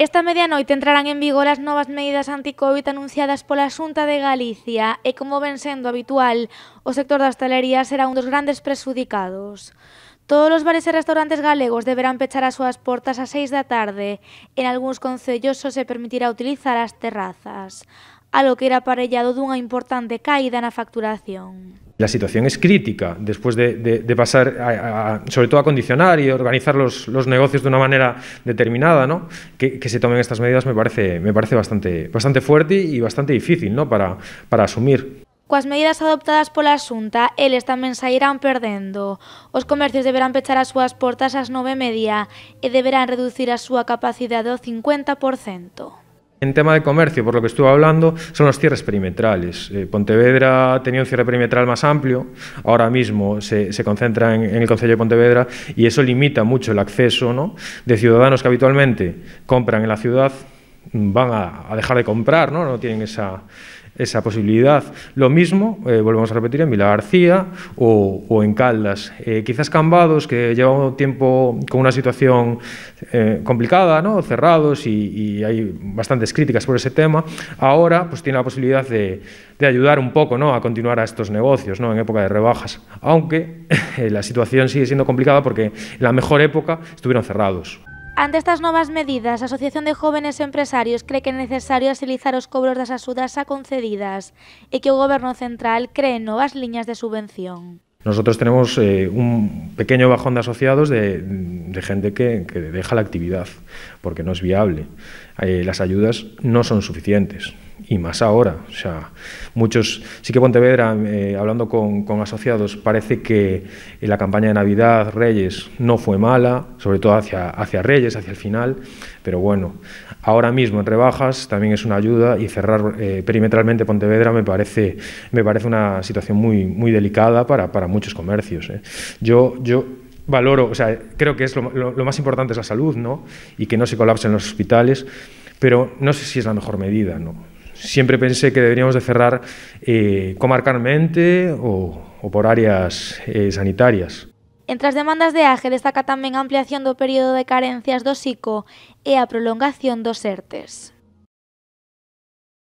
Esta medianoite entrarán en vigor as novas medidas anti-Covid anunciadas pola Xunta de Galicia e, como ven sendo habitual, o sector da hostalería será un dos grandes prexudicados. Todos os bares e restaurantes galegos deberán pechar as súas portas ás 6 da tarde. En algúns concellos só se permitirá utilizar as terrazas, algo que irá aparellado dunha importante caída na facturación. La situación es crítica después de pasar, sobre todo, a condicionar y organizar los negocios de una manera determinada, ¿no? Que se tomen estas medidas me parece bastante fuerte y bastante difícil, ¿no? para asumir. Coas medidas adoptadas pola Xunta, eles tamén sairán perdendo. Os comercios deberán pechar as súas portas ás 9:30 e deberán reducir a súa capacidade ao 50%. En tema de comercio, por lo que estuve hablando, son los cierres perimetrales. Pontevedra tenía un cierre perimetral más amplio, ahora mismo se concentra en el concello de Pontevedra y eso limita mucho el acceso, ¿no?, de ciudadanos que habitualmente compran en la ciudad, van a dejar de comprar, ¿no? No tienen esa posibilidad. Lo mismo, volvemos a repetir, en Vilagarcía o en Caldas. Quizás Cambados, que lleva un tiempo con una situación complicada, ¿no?, cerrados, y hay bastantes críticas por ese tema, ahora pues tiene la posibilidad de ayudar un poco, ¿no?, a continuar a estos negocios, ¿no?, en época de rebajas, aunque la situación sigue siendo complicada porque en la mejor época estuvieron cerrados. Ante estas novas medidas, a Asociación de Jóvenes Empresarios cree que é necesario axilizar os cobros das axudas xa concedidas e que o Goberno central cree novas liñas de subvención. Nosotros tenemos un pequeño bajón de asociados de gente que deja la actividad porque no es viable. Las ayudas no son suficientes y más ahora. O sea, muchos, sí que Pontevedra, hablando con asociados, parece que la campaña de Navidad, Reyes, no fue mala, sobre todo hacia Reyes, hacia el final, pero bueno, ahora mismo en rebajas también es una ayuda y cerrar perimetralmente Pontevedra me parece una situación muy delicada para muchos comercios. Yo valoro, o sea, creo que es lo más importante es la salud, ¿no?, y que no se colapsen los hospitales, pero no sé si es la mejor medida, ¿no? Siempre pensé que deberíamos de cerrar comarcalmente o por áreas sanitarias. Entre as demandas de AGE destaca tamén a ampliación do período de carencias do SICO e a prolongación dos ERTES.